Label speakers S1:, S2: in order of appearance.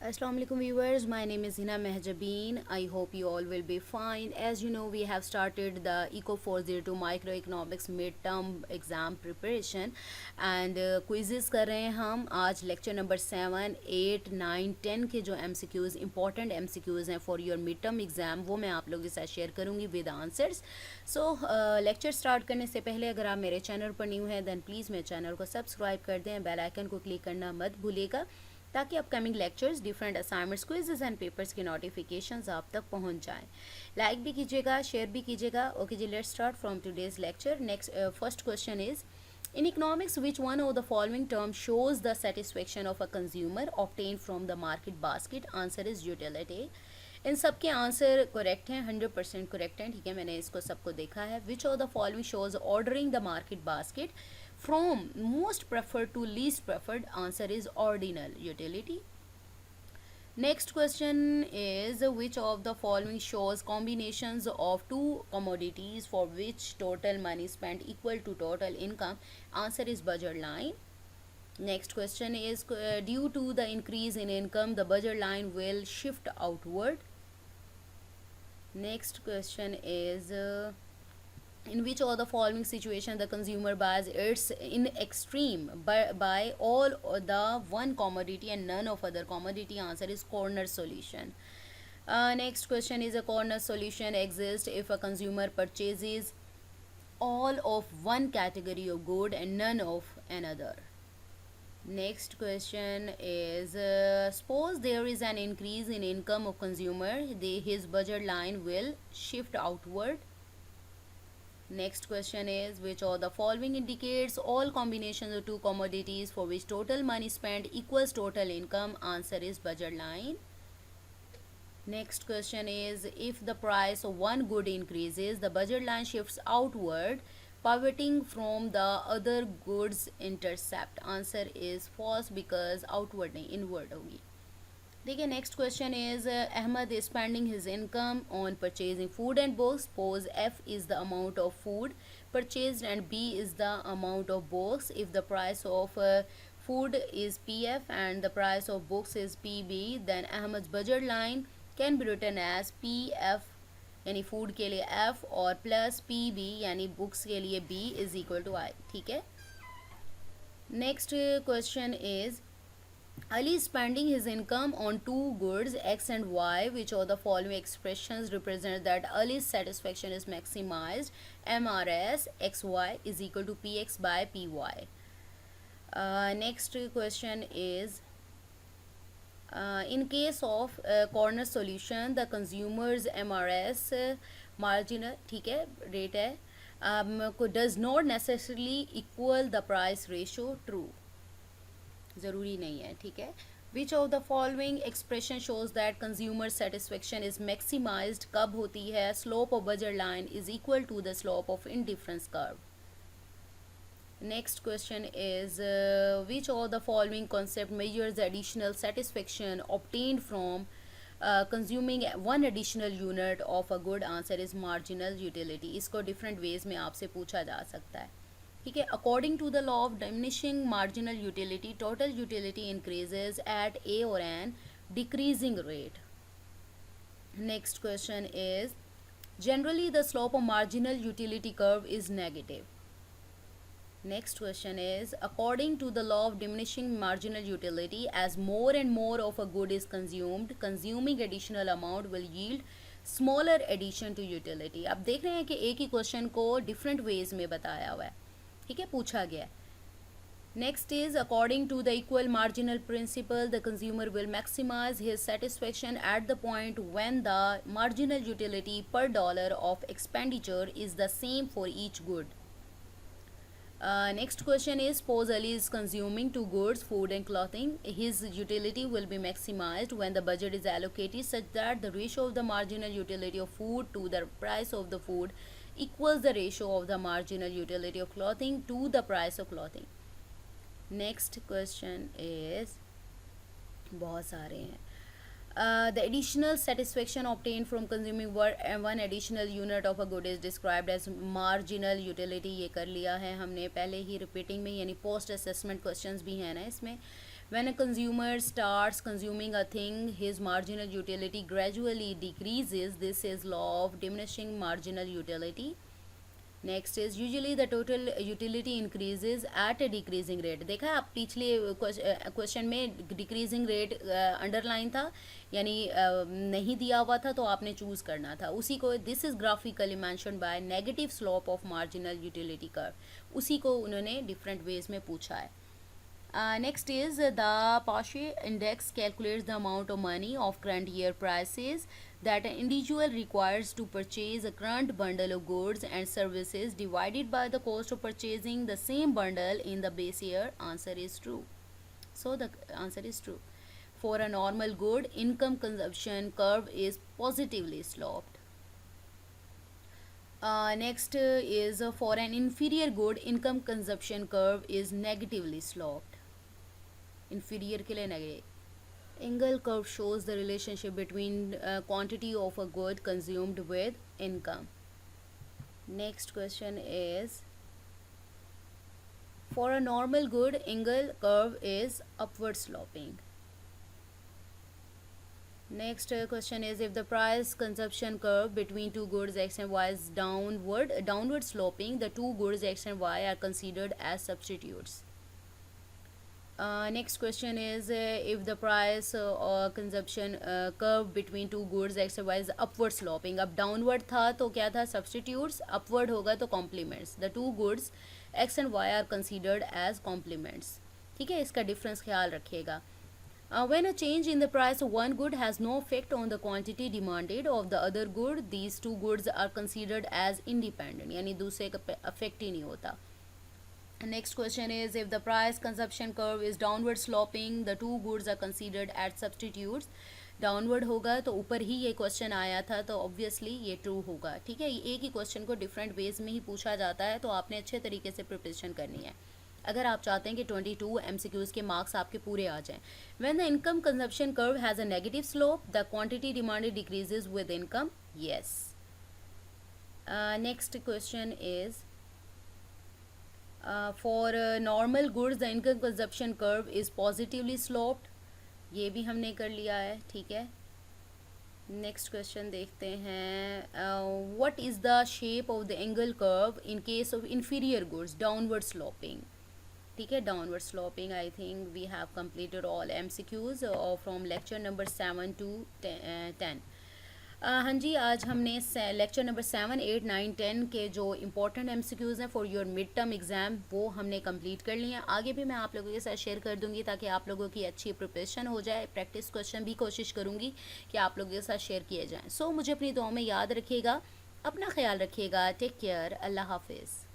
S1: Assalamu alaikum viewers, my name is Hina Mehjabeen. I hope you all will be fine. As you know, we have started the ECO 402 Microeconomics midterm exam preparation and quizzes कर रहे हैं हम आज lecture number 7, 8, 9, 10 के जो MCQs important MCQs हैं for your midterm exam वो मैं आप लोगों के साथ share करूँगी with answers. So lecture start करने से पहले अगर आप मेरे channel पर न्यू हैं then please मेरे channel को subscribe कर दें, बेल आइकन को क्लिक करना मत भूलिएगा ताकि upcoming lectures different assignments quizzes and papers की नोटिफिकेशंस आप तक पहुंच जाएं. लाइक भी कीजिएगा, शेयर भी कीजिएगा. ओके जी, let's start from today's lecture. Next first question is in economics which one of the following terms shows the satisfaction of a consumer obtained from the market basket. Answer is utility. इन सब के answer correct हैं, 100% correct हैं. ठीक है, मैंने इसको सबको देखा है. Which of the following shows ordering the market basket from most preferred to least preferred. Answer is ordinal utility. Next question is which of the following shows combinations of two commodities for which total money spent equal to total income. Answer is budget line. Next question is due to the increase in income the budget line will shift outward. Next question is in which of the following situation the consumer buys its in extreme by all the one commodity and none of other commodity. Answer is corner solution. Next question is a corner solution exists if a consumer purchases all of one category of good and none of another. Next question is suppose there is an increase in income of consumer, his budget line will shift outward. Next question is which of the following indicates all combinations of two commodities for which total money spent equals total income. Answer is budget line. Next question is if the price of one good increases the budget line shifts outward pivoting from the other goods intercept. Answer is false because outward नहीं inward होगी. ठीक है, next question is Ahmed is spending his income on purchasing food and books. Suppose F is the amount of food purchased and B is the amount of books. If the price of food is P F and the price of books is P B then Ahmed budget line can be written as P F यानी food के लिए F और plus P B यानी books के लिए B is equal to आई. ठीक है, next question is Ali is spending his income on two goods X and Y. Which of the following expressions represent that Ali's satisfaction is maximized? MRS XY is equal to PX by PY. Next question is in case of corner solution the consumer's MRS marginal ठीक है rate है does not necessarily equal the price ratio. True, ज़रूरी नहीं है. ठीक है, which of the following expression shows that consumer satisfaction is maximized. कब होती है? Slope of budget line is equal to the slope of indifference curve. Next question is which of the following concept measures additional satisfaction obtained from consuming one additional unit of a good. Answer is marginal utility. इसको different ways में आपसे पूछा जा सकता है. ठीक है, according to the law of diminishing marginal utility total utility increases at a or an decreasing rate. Next question is generally the slope of marginal utility curve is negative. Next question is according to the law of diminishing marginal utility as more and more of a good is consumed consuming additional amount will yield smaller addition to utility. अब देख रहे हैं कि एक ही question को different ways में बताया हुआ है. ठीक है, पूछा गया. Next is according to the equal marginal principle the consumer will maximize his satisfaction at the point when the marginal utility per dollar of expenditure is the same for each good. Next question is suppose Ali is consuming two goods food and clothing. His utility will be maximized when the budget is allocated such that the ratio of the marginal utility of food to the price of the food equals the ratio of the marginal utility of clothing to the price of clothing. Next question is बहुत सारे हैं. The additional satisfaction obtained from consuming one additional unit of a good is described as marginal utility. ये कर लिया है हमने पहले ही repeating में, यानी पोस्ट असेसमेंट क्वेश्चंस भी हैं ना इसमें. When a consumer starts consuming a thing, his marginal utility gradually decreases. This is law of diminishing marginal utility. Next is usually the total utility increases at A decreasing rate. देखा है आप पिछले question में decreasing rate underline था, यानी नहीं दिया हुआ था तो आपने चूज़ करना था उसी को. This is graphically mention by negative slope of marginal utility curve. उसी को उन्होंने डिफरेंट वेज में पूछा है. Next is the Paasche index calculates the amount of money of current year prices that an individual requires to purchase a current bundle of goods and services divided by the cost of purchasing the same bundle in the base year. Answer is true. So the answer is true. For a normal good, income consumption curve is positively sloped. Next is for an inferior good, income consumption curve is negatively sloped. Inferior के लिए negative. Engel curve shows the relationship between quantity of a good consumed with income. Next question is, for a normal good, Engel curve is upward sloping. Next question is, if the price consumption curve between two goods X and Y is downward sloping, the two goods X and Y are considered as substitutes. Next question is, if the price or consumption curve between two goods X and Y is upward sloping. अब downward था तो क्या था, substitutes. Upward होगा तो complements. The two goods X and Y are considered as complements. ठीक है, इसका difference ख्याल रखिएगा. When a change in the price of one good has no effect on the quantity demanded of the other good, these two goods are considered as independent. यानी दूसरे का effect ही नहीं होता. Next question is, if the price consumption curve is downward sloping, the two goods are considered as substitutes. Downward होगा तो ऊपर ही ये question आया था तो ऑब्वियसली ये ट्रू होगा. ठीक है, एक ही क्वेश्चन को डिफरेंट वेज में ही पूछा जाता है तो आपने अच्छे तरीके से प्रिपरेशन करनी है अगर आप चाहते हैं कि 22 MCQs के मार्क्स आपके पूरे आ जाएं. When the income consumption curve has a negative slope, the quantity demanded decreases with income. Yes. Next question is, for normal goods the income consumption curve is positively sloped. ये भी हमने कर लिया है. ठीक है, नेक्स्ट क्वेश्चन देखते हैं. What is the shape of the Engel curve in case of inferior goods? Downward sloping. ठीक है, downward sloping. I think we have completed all MCQs from lecture number 7 to 10. हाँ जी, आज हमने लेक्चर नंबर 7, 8, 9, 10 के जो important MCQs हैं for your mid term exam वो हमने कंप्लीट कर लिए हैं. आगे भी मैं आप लोगों के साथ शेयर कर दूंगी ताकि आप लोगों की अच्छी प्रिपरेशन हो जाए. प्रैक्टिस क्वेश्चन भी कोशिश करूंगी कि आप लोगों के साथ शेयर किए जाएँ. सो मुझे अपनी दुआ में याद रखिएगा, अपना ख्याल रखिएगा. Take care. अल्लाह हाफिज़.